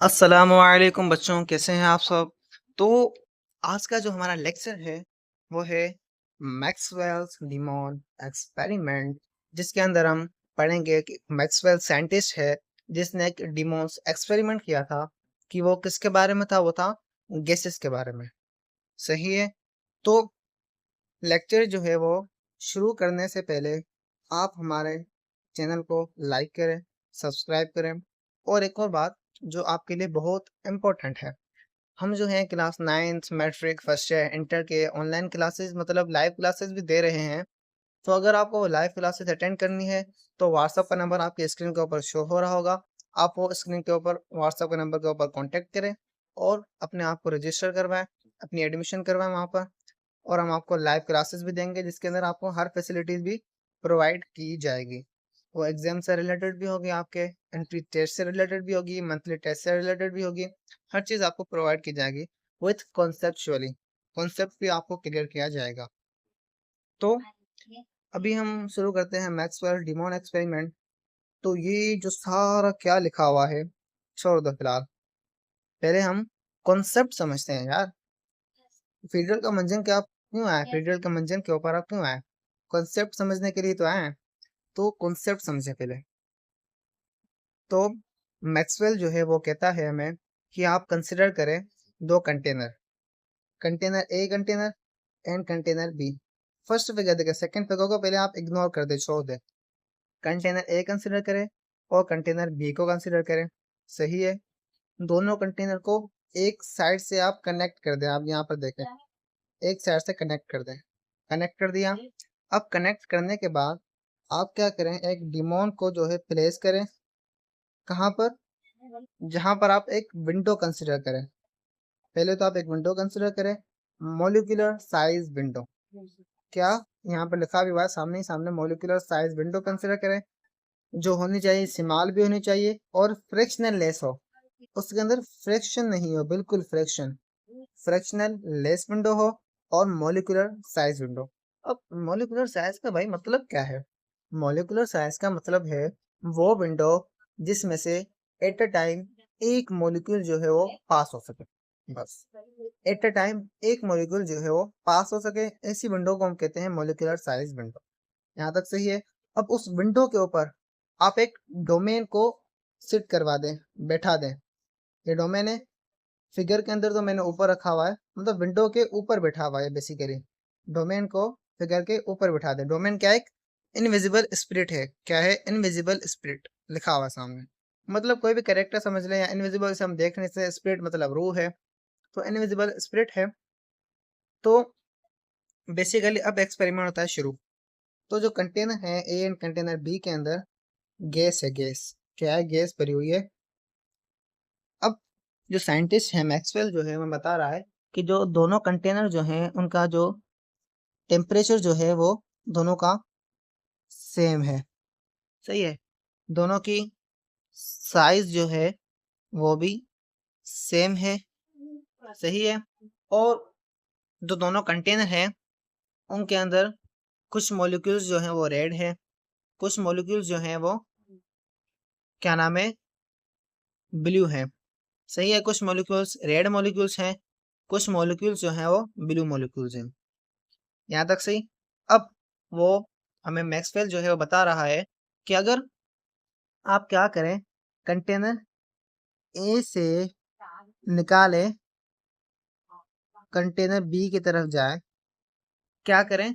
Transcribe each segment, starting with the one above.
अस्सलामुअलैकुम बच्चों, कैसे हैं आप सब? तो आज का जो हमारा लेक्चर है वो है मैक्सवेल्स डिमॉन एक्सपेरिमेंट, जिसके अंदर हम पढ़ेंगे कि मैक्सवेल साइंटिस्ट है जिसने एक डिमॉन्स एक्सपेरिमेंट किया था। कि वो किसके बारे में था? वो था गैसेस के बारे में। सही है। तो लेक्चर जो है वो शुरू करने से पहले आप हमारे चैनल को लाइक करें, सब्सक्राइब करें। और एक और बात जो आपके लिए बहुत इम्पोर्टेंट है, हम जो है class 9th matric first year inter के ऑनलाइन क्लासेस मतलब लाइव क्लासेस भी दे रहे हैं। तो अगर आपको वो लाइव क्लासेस अटेंड करनी है तो व्हाट्सएप का नंबर आपकी स्क्रीन के ऊपर शो हो रहा होगा। आप वो स्क्रीन के ऊपर व्हाट्सएप के नंबर के ऊपर कॉन्टेक्ट करें और अपने आप को रजिस्टर करवाएं, अपनी एडमिशन करवाएं वहाँ पर। और हम आपको लाइव क्लासेस भी देंगे जिसके अंदर आपको हर फैसिलिटीज भी प्रोवाइड की जाएगी। वो एग्जाम से रिलेटेड भी होगी, आपके एंट्री टेस्ट से रिलेटेड भी होगी, मंथली टेस्ट से रिलेटेड भी होगी। हर चीज़ आपको प्रोवाइड की जाएगी विथ कॉन्सेप्चुअली। कॉन्सेप्ट भी आपको क्लियर किया जाएगा। तो अभी हम शुरू करते हैं मैक्सवेल डिमॉन एक्सपेरिमेंट। तो ये जो सारा क्या लिखा हुआ है छोड़ दो फिलहाल, पहले हम कॉन्सेप्ट समझते हैं यार। फेडरल का मंजन क्या आप क्यों आए? फेडरल का मंजन के ऊपर आप क्यों आए? कॉन्सेप्ट समझने के लिए तो आए हैं। तो कॉन्सेप्ट समझे पहले। तो मैक्सवेल जो है वो कहता है हमें कि आप कंसिडर करें दो container, container A container and container B. First figure देखें, सेकंड फिगर को पहले आप इग्नोर कर दे, छोड़ दे। कंटेनर ए कंसिडर करें और कंटेनर बी को कंसिडर करें। सही है। दोनों कंटेनर को एक साइड से आप कनेक्ट कर दें। आप यहाँ पर देखें, एक साइड से कनेक्ट कर दें। कनेक्ट कर दिया। अब कनेक्ट करने के बाद आप क्या करें, एक डिमोन को जो है प्लेस करें। कहाँ पर? जहाँ पर आप एक विंडो कंसिडर करें। पहले तो आप एक विंडो कंसिडर करें, मॉलिक्यूलर साइज विंडो। क्या? यहाँ पर लिखा भी हुआ है सामने ही सामने, मॉलिक्यूलर साइज विंडो कंसिडर करें। जो होनी चाहिए स्मॉल भी होनी चाहिए और फ्रैक्शनल लेस हो। उसके अंदर फ्रैक्शन नहीं हो, बिल्कुल फ्रैक्शन फ्रैक्शनल लेस विंडो हो और मॉलिक्यूलर साइज विंडो। अब मॉलिक्यूलर साइज का भाई मतलब क्या है? मॉलिक्यूलर साइज का मतलब है वो विंडो जिसमें से एट अ टाइम एक मॉलिक्यूल जो है वो पास हो सके। बस, एट अ टाइम एक मॉलिक्यूल जो है वो पास हो सके, ऐसी विंडो को हम कहते हैं मॉलिक्यूलर साइज विंडो। यहाँ तक सही है। अब उस विंडो के ऊपर आप एक डोमेन को सिट करवा दें, बैठा दें। ये डोमेन है। फिगर के अंदर तो मैंने ऊपर रखा हुआ है, मतलब विंडो के ऊपर बैठा हुआ है बेसिकली। डोमेन को फिगर के ऊपर बैठा दें। डोमेन क्या है? एक इनविजिबल स्पिरिट है। क्या है? इनविजिबल स्पिरिट लिखा हुआ है सामने। मतलब कोई भी कैरेक्टर समझ लें, या इनविजिबल से हम देखने से स्पिरिट मतलब रूह है, तो इनविजिबल स्पिरिट है। तो बेसिकली अब एक्सपेरिमेंट होता है शुरू। तो जो कंटेनर है ए एंड कंटेनर बी के अंदर गैस है। गैस क्या है? गैस भरी हुई है। अब जो साइंटिस्ट है मैक्सवेल जो है वो बता रहा है कि जो दोनों कंटेनर जो हैं उनका जो टेम्परेचर जो है वो दोनों का सेम है। सही है। दोनों की साइज जो है वो भी सेम है। सही है। और जो दोनों कंटेनर हैं उनके अंदर कुछ मॉलिक्यूल्स जो हैं वो रेड है, कुछ मॉलिक्यूल्स जो हैं वो क्या नाम है, ब्लू है। सही है। कुछ मॉलिक्यूल्स रेड मॉलिक्यूल्स हैं, कुछ मॉलिक्यूल्स जो हैं वो ब्लू मॉलिक्यूल्स हैं। यहाँ तक सही। अब वो हमें मैक्सवेल जो है वो बता रहा है कि अगर आप क्या करें, कंटेनर ए से निकाले, कंटेनर बी की तरफ जाए, क्या करें,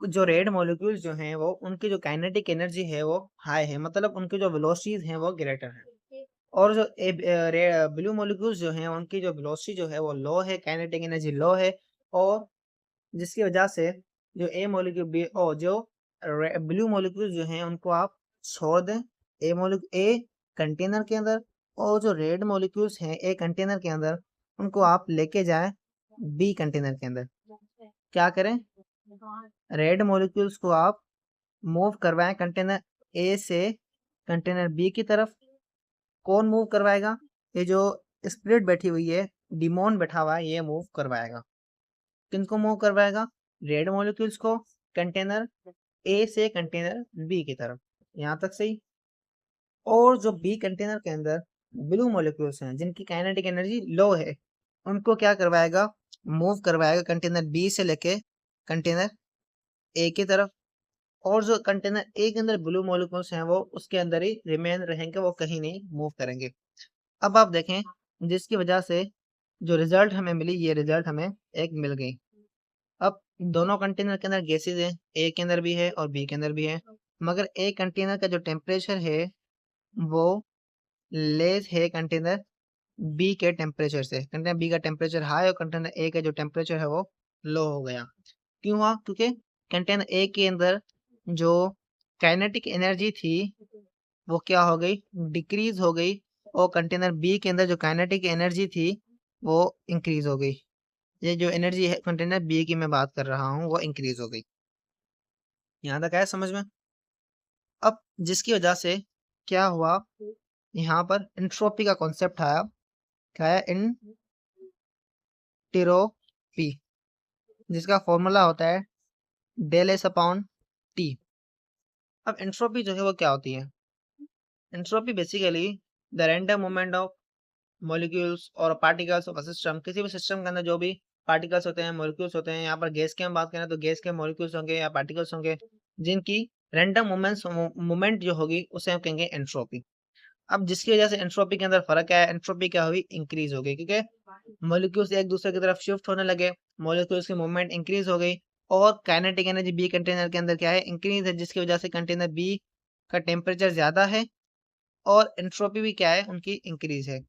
जो रेड मॉलिक्यूल्स जो हैं वो उनकी जो काइनेटिक एनर्जी है वो हाई है, मतलब उनकी जो वेलोसिटीज हैं वो ग्रेटर है। और जो ब्लू मॉलिक्यूल्स जो हैं उनकी जो वेलोसिटी जो है वो लो है, काइनेटिक एनर्जी लो है। और जिसकी वजह से जो ए मॉलिक्यूल और जो ब्लू मॉलिक्यूल जो हैं उनको आप छोड़ दें ए कंटेनर के अंदर, और जो रेड मॉलिक्यूल्स हैं ए कंटेनर के अंदर उनको आप लेके जाएं बी कंटेनर के अंदर। क्या करें, रेड मॉलिक्यूल्स को आप मूव करवाएं कंटेनर ए से कंटेनर बी की तरफ। कौन मूव करवाएगा? ये जो स्पिरिट बैठी हुई है, डिमोन बैठा हुआ है, ये मूव करवाएगा। किनको मूव करवाएगा? रेड मॉलिक्यूल्स को कंटेनर ए से कंटेनर बी की तरफ। यहाँ तक सही। और जो बी कंटेनर के अंदर ब्लू मॉलिक्यूल्स हैं जिनकी काइनेटिक एनर्जी लो है, उनको क्या करवाएगा, मूव करवाएगा कंटेनर बी से लेके कंटेनर ए की तरफ, और जो कंटेनर ए के अंदर ब्लू मॉलिक्यूल्स हैं वो उसके अंदर ही रिमेन रहेंगे, वो कहीं नहीं मूव करेंगे। अब आप देखें, जिसकी वजह से जो रिजल्ट हमें मिली, ये रिजल्ट हमें एक मिल गई। अब दोनों कंटेनर के अंदर गैसेज हैं, ए के अंदर भी है और बी के अंदर भी है, मगर ए कंटेनर का जो टेम्परेचर है वो लेस है कंटेनर बी के टेम्परेचर से। कंटेनर बी का टेम्परेचर हाई और कंटेनर ए का जो टेम्परेचर है वो लो हो गया। क्यों हुआ? क्योंकि कंटेनर ए के अंदर जो काइनेटिक एनर्जी थी वो क्या हो गई, डिक्रीज हो गई, और कंटेनर बी के अंदर जो काइनेटिक एनर्जी थी वो इंक्रीज हो गई। ये जो एनर्जी है कंटेनर बी की मैं बात कर रहा हूँ वो इंक्रीज हो गई। यहाँ तक आया समझ में? अब जिसकी वजह से क्या हुआ, यहाँ पर एंट्रोपी का कॉन्सेप्ट आया। क्या है? एंटिरोपी, जिसका फॉर्मूला होता है डेल एस अपॉन टी। अब एंट्रोपी जो है वो क्या होती है? Entropy basically the random movement of molecules और पार्टिकल्स ऑफ अ सिस्टम। किसी भी सिस्टम के अंदर जो भी पार्टिकल्स होते हैं, मॉलिक्यूल्स होते हैं, यहाँ पर गैस की हम बात करें तो गैस के मॉलिक्यूल्स होंगे या पार्टिकल्स होंगे, जिनकी रैंडम मूवमेंट जो होगी उसे हम कहेंगे एंट्रोपी। अब जिसकी वजह से एंट्रोपी के अंदर फर्क आया, एंट्रोपी क्या हुई, इंक्रीज हो गई, क्योंकि मॉलिक्यूल्स एक दूसरे की तरफ शिफ्ट होने लगे, मॉलिक्यूल्स की मूवमेंट इंक्रीज हो गई, और काइनेटिक एनर्जी बी कंटेनर के अंदर क्या है, इंक्रीज है, जिसकी वजह से कंटेनर बी का टेम्परेचर ज्यादा है और एंट्रोपी भी क्या है, उनकी इंक्रीज है।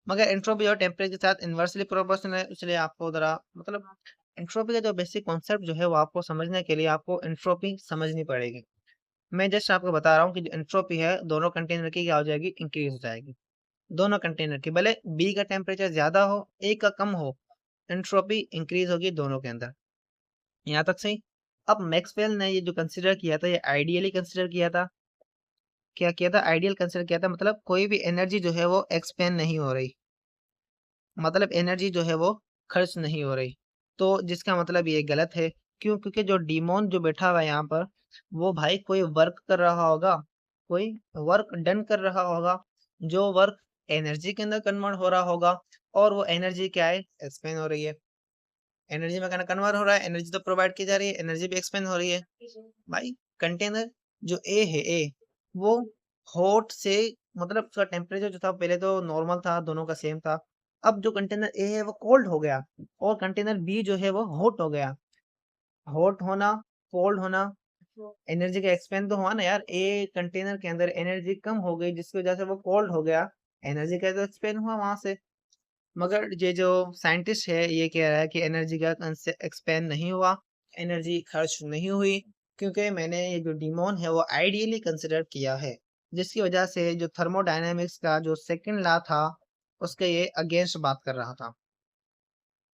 मगर एंट्रोपी और टेम्परेचर के साथ इन्वर्सली प्रोपोर्शनल है, इसलिए आपको जरा मतलब एंट्रोपी का जो बेसिक कॉन्सेप्ट जो है वो आपको समझने के लिए आपको एंट्रोपी समझनी पड़ेगी। मैं जस्ट आपको बता रहा हूँ कि जो एंट्रोपी है दोनों कंटेनर की क्या हो जाएगी, इंक्रीज हो जाएगी। दोनों कंटेनर की, भले बी का टेम्परेचर ज्यादा हो ए का कम हो, एंट्रोपी इंक्रीज होगी दोनों के अंदर। यहाँ तक सही। अब मैक्सवेल ने ये जो कंसिडर किया था, ये आइडियली कंसिडर किया था। क्या किया था? आइडियल कंसिडर किया था, मतलब कोई भी एनर्जी जो है वो एक्सपेंड नहीं हो रही, मतलब एनर्जी जो है वो खर्च नहीं हो रही। तो जिसका मतलब ये गलत है। क्यों? क्योंकि जो डीमोन जो बैठा हुआ है यहाँ पर, वो भाई कोई वर्क कर रहा होगा, कोई वर्क डन कर रहा होगा, जो वर्क एनर्जी के अंदर कन्वर्ट हो रहा होगा, और वो एनर्जी क्या है, एक्सपेंड हो रही है। एनर्जी में कन्वर्ट हो रहा है, एनर्जी तो प्रोवाइड की जा रही है, एनर्जी भी एक्सपेंड हो रही है। भाई कंटेनर जो ए है, ए वो हॉट से, मतलब उसका टेम्परेचर जो था पहले तो नॉर्मल था, दोनों का सेम था। अब जो कंटेनर ए है वो कोल्ड हो गया, और कंटेनर बी जो है वो हॉट हो गया। हॉट होना, कोल्ड होना, एनर्जी का एक्सपेंड तो हुआ ना यार। ए कंटेनर के अंदर एनर्जी कम हो गई जिसकी वजह से वो कोल्ड हो गया, एनर्जी का तो एक्सपेंड हुआ वहां से। मगर ये जो साइंटिस्ट है ये कह रहा है कि एनर्जी का एक्सपेंड नहीं हुआ, एनर्जी खर्च नहीं हुई, क्योंकि मैंने ये जो डिमोन है वो आइडियली कंसिडर किया है, जिसकी वजह से जो थर्मोडायनेमिक्स का जो सेकंड लॉ था उसके ये अगेंस्ट बात कर रहा था।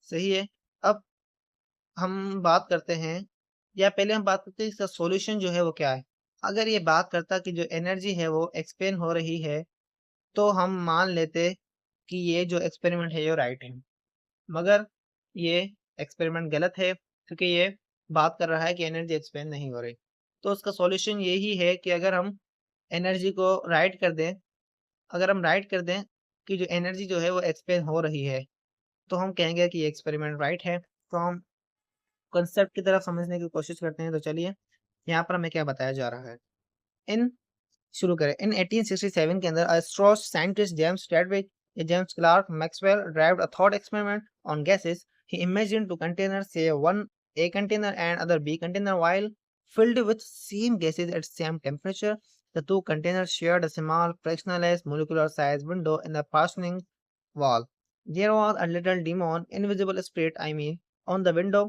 सही है। अब हम बात करते हैं, या पहले हम बात करते हैं इसका सॉल्यूशन जो है वो क्या है। अगर ये बात करता कि जो एनर्जी है वो एक्सपेंड हो रही है, तो हम मान लेते कि ये जो एक्सपेरिमेंट है ये राइट है। मगर ये एक्सपेरिमेंट गलत है, क्योंकि ये बात कर रहा है कि एनर्जी एक्सपेंड नहीं हो रही। तो उसका सॉल्यूशन यही है कि अगर हम एनर्जी को राइट कर दें, अगर हम राइट कर दें कि जो एनर्जी जो है वो एक्सपेंड हो रही है, तो हम कहेंगे कि ये एक्सपेरिमेंट राइट है। तो हम कंसेप्ट की तरफ समझने की कोशिश करते हैं। तो चलिए, यहाँ पर हमें क्या बताया जा रहा है। इन शुरू करें। इन 1867 के अंदर स्ट्रॉस साइंटिस्ट जेम्स चैडविक या James Clerk Maxwell derived a thought experiment on gases. He imagined two containers, say one A container and other B container, while filled with same gases at same temperature. The two containers shared a small fractionless molecular size window in the partitioning wall. There was a little demon, invisible spirit I mean, on the window,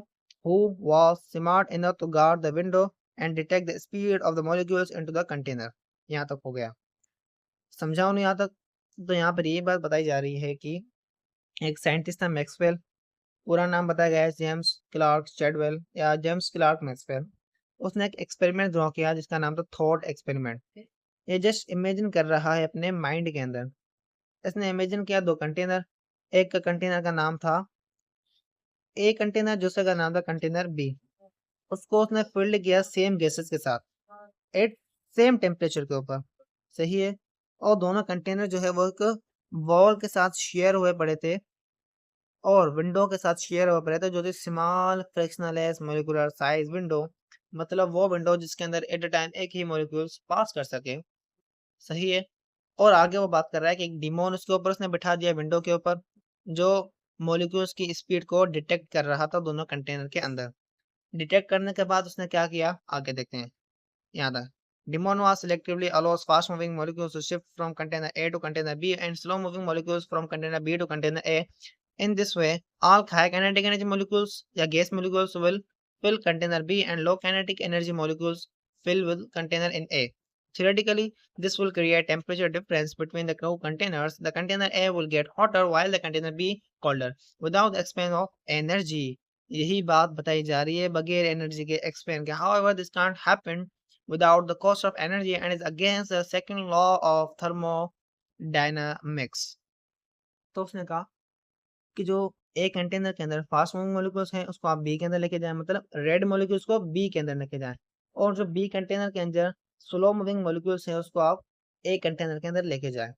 who was smart enough to guard the window and detect the speed of the molecules into the container. यहाँ तक हो गया, समझाओ नहीं यहाँ तक? तो यहाँ पर ये बात बताई जा रही है कि एक साइंटिस्ट था मैक्सवेल, पूरा नाम बताया गया है जेम्स क्लार्क चैडवेल या जेम्स क्लार्क मैक्सवेल। उसने एक एक्सपेरिमेंट ड्रॉ किया जिसका नाम था थॉट एक्सपेरिमेंट। ये जस्ट इमेजिन कर रहा है अपने माइंड के अंदर। इसने इमेजिन किया दो कंटेनर, एक का कंटेनर का नाम था ए कंटेनर, दूसरे का नाम था कंटेनर बी। उसको उसने फिल्ड किया सेम गैसेस के साथ एट सेम टेम्परेचर के ऊपर। सही है। और दोनों कंटेनर जो है वो एक वॉल के साथ शेयर हुए पड़े थे और विंडो के साथ शेयर हुए पड़े थे जो थी small frictionless molecular size window, मतलब वो विंडो जिसके अंदर एट अ टाइम एक ही मॉलिक्यूल्स पास कर सके। सही है। और आगे वो बात कर रहा है कि एक डिमोन उसके ऊपर उसने बिठा दिया विंडो के ऊपर, जो मॉलिक्यूल्स की स्पीड को डिटेक्ट कर रहा था दोनों कंटेनर के अंदर। डिटेक्ट करने के बाद उसने क्या किया आगे देखते हैं। यहाँ तक Demon was selectively allows fast moving molecules to shift from container A to container B and slow moving molecules from container B to container A. In this way, all high kinetic energy molecules या gas molecules will fill container B and low kinetic energy molecules fill with container in A. Theoretically, this will create temperature difference between the two containers. The container A will get hotter while the container B colder without the expense of energy. यही बात बताई जा रही है बगैर energy के expand के। However, this can't happen without the cost of energy and is against the second law of thermodynamics. तो उसने कहा कि जो ए कंटेनर के अंदर फास्ट मूविंग मॉलिक्यूल्स हैं उसको आप बी के अंदर लेके जाएं, मतलब रेड मॉलिक्यूल्स को बी के अंदर लेके जाएं, और जो बी कंटेनर के अंदर स्लो मूविंग मॉलिक्यूल्स हैं उसको आप ए कंटेनर के अंदर लेके जाएं।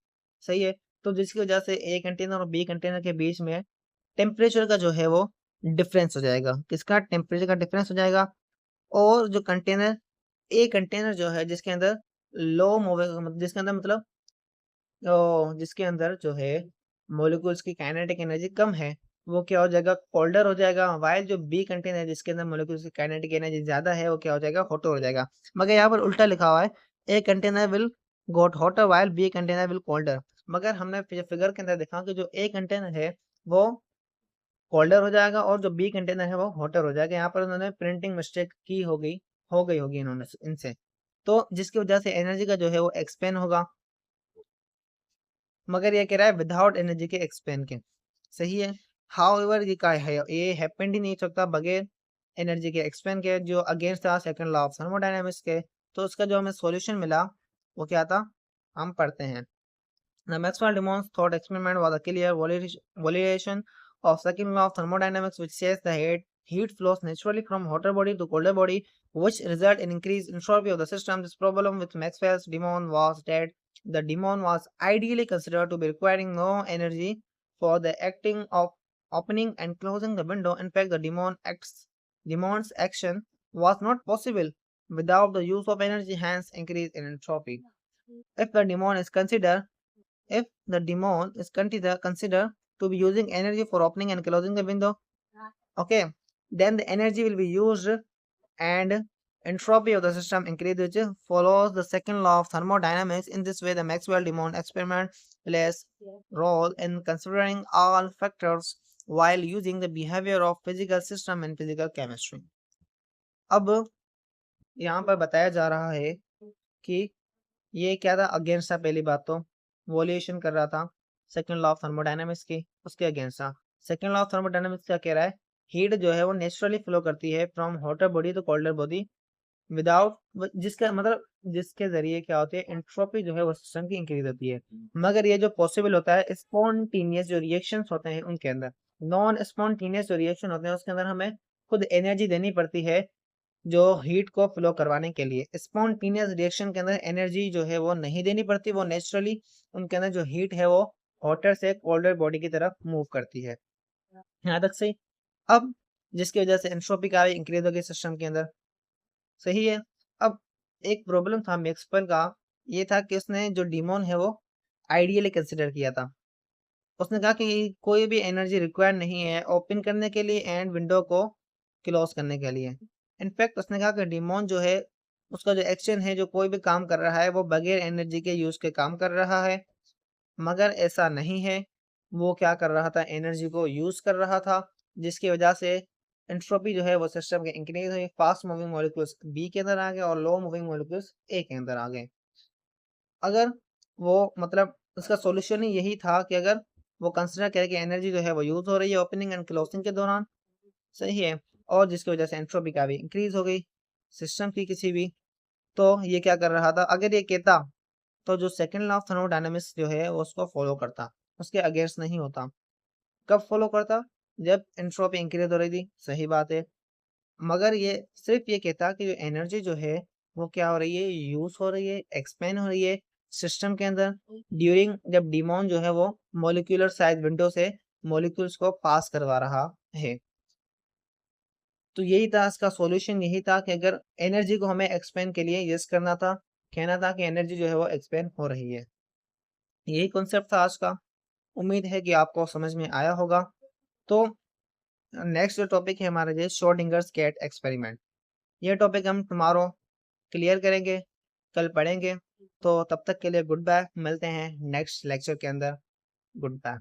सही है। तो जिसकी वजह से ए कंटेनर और बी कंटेनर के बीच में टेम्परेचर का जो है वो डिफरेंस हो जाएगा। किसका टेम्परेचर का डिफरेंस हो जाएगा। और जो कंटेनर ए कंटेनर जो है जिसके अंदर लो मूविंग जिसके अंदर मतलब जिसके अंदर जो है मॉलिक्यूल्स की काइनेटिक एनर्जी कम है वो क्या हो जाएगा कोल्डर हो जाएगा, वाइल जो बी कंटेनर जिसके अंदर मॉलिक्यूल्स की काइनेटिक एनर्जी ज्यादा है वो क्या हो जाएगा हॉटर हो जाएगा। मगर यहाँ पर उल्टा लिखा हुआ है A container will got hotter while B container will colder. मगर हमने फिगर के अंदर देखा कि जो ए कंटेनर है वो कोल्डर हो जाएगा और जो बी कंटेनर है वो हॉटर हो जाएगा। यहाँ पर उन्होंने प्रिंटिंग मिस्टेक की हो गई होगी इन्होंने इनसे, तो जिसकी वजह से एनर्जी का जो है वो एक्सपेंड होगा। मगर ये कह रहा है विदाउट एनर्जी के एक्सपेंड के। सही है। हाउएवर ये क्या है ये हैपेंड ही नहीं सकता बगैर एनर्जी के एक्सपेंड के, जो अगेंस्ट था सेकंड लॉ ऑफ थर्मोडायनामिक्स के। तो उसका जो हमें सॉल्यूशन मिला वो क्या था हम पढ़ते हैं। The Maxwell-Dimons thought experiment was a clear validation of second law of thermodynamics, which says the heat flows naturally from hotter body to colder body, which result in increased entropy of the system. This problem with Maxwell's demon was that the demon was ideally considered to be requiring no energy for the acting of opening and closing the window. In fact, the demon's action was not possible without the use of energy, hence increase in entropy. If the demon is considered if the demon is considered to be using energy for opening and closing the window, okay, then the energy will be used and entropy of the system increase, which follows the second law of thermodynamics. In this way, the Maxwell-Demon experiment plays role in considering all factors while using the behavior of physical system and physical chemistry. अब यहाँ पर बताया जा रहा है कि ये क्या था अगेंस्ट था। पहली बात तो वॉल्यूशन कर रहा था सेकंड लॉ ऑफ थर्मोडायनामिक्स की, उसके अगेंस्ट था। सेकंड लॉ ऑफ थर्मोडायनामिक्स क्या कह रहा है हीट जो है वो नेचुरली फ्लो करती है from hotter body to colder body without जिसका मतलब जिसके जरिए क्या होती है एंट्रोपी जो है वो सिस्टम की इंक्रीज होती है। मगर ये जो पॉसिबल होता है स्पॉन्टेनियस जो रिएक्शंस होते हैं उनके अंदर, नॉन स्पॉन्टेनियस जो रिएक्शन होते हैं उसके अंदर हमें खुद एनर्जी देनी पड़ती है जो हीट को फ्लो करवाने के लिए। स्पॉन्टेनियस रिएक्शन के अंदर एनर्जी जो है वो नहीं देनी पड़ती, वो नेचुरली उनके अंदर जो हीट है वो हॉटर से कोल्डर बॉडी की तरफ मूव करती है। यहाँ तक सही। अब जिसकी वजह से एंट्रोपी का इंक्रीज होगी सिस्टम के अंदर। सही है। अब एक प्रॉब्लम था मैक्सवेल का, ये था कि उसने जो डिमोन है वो आइडियली कंसिडर किया था। उसने कहा कि कोई भी एनर्जी रिक्वायर्ड नहीं है ओपन करने के लिए एंड विंडो को क्लोज करने के लिए। इनफैक्ट उसने कहा कि डिमोन जो है उसका जो एक्शन है जो कोई भी काम कर रहा है वो बगैर एनर्जी के यूज के काम कर रहा है। मगर ऐसा नहीं है, वो क्या कर रहा था एनर्जी को यूज कर रहा था, जिसकी वजह से एंट्रोपी जो है वो सिस्टम के इंक्रीज हुई। फास्ट मूविंग मॉलिक्यूल्स बी के अंदर आ गए और लो मूविंग मॉलिक्यूल्स ए के अंदर आ गए। अगर वो मतलब उसका सॉल्यूशन ही यही था कि अगर वो कंसिडर करे कि एनर्जी जो है वो यूज हो रही है ओपनिंग एंड क्लोजिंग के दौरान। सही है। और जिसकी वजह से एंट्रोपी का भी इंक्रीज हो गई सिस्टम की किसी भी। तो ये क्या कर रहा था अगर ये कहता तो जो सेकंड लॉ ऑफ थर्मोडायनामिक्स जो है वो उसको फॉलो करता, उसके अगेंस्ट नहीं होता। कब फॉलो करता जब एंट्रोपी इंक्रीज हो रही थी। सही बात है। मगर ये सिर्फ ये कहता कि जो एनर्जी जो है वो क्या हो रही है यूज हो रही है एक्सपेंड हो रही है सिस्टम के अंदर ड्यूरिंग जब डीमॉन जो है वो मॉलिक्यूलर साइज विंडो से मॉलिक्यूल्स को पास करवा रहा है। तो यही था इसका सॉल्यूशन, यही था कि अगर एनर्जी को हमें एक्सपेंड के लिए यूज करना था, कहना था कि एनर्जी जो है वो एक्सपेंड हो रही है। यही कॉन्सेप्ट था आज का। उम्मीद है कि आपको समझ में आया होगा। तो नेक्स्ट जो टॉपिक है हमारा ये श्रोडिंगर्स कैट एक्सपेरिमेंट, ये टॉपिक हम टुमारो क्लियर करेंगे, कल पढ़ेंगे। तो तब तक के लिए गुड बाय, मिलते हैं नेक्स्ट लेक्चर के अंदर। Good bye.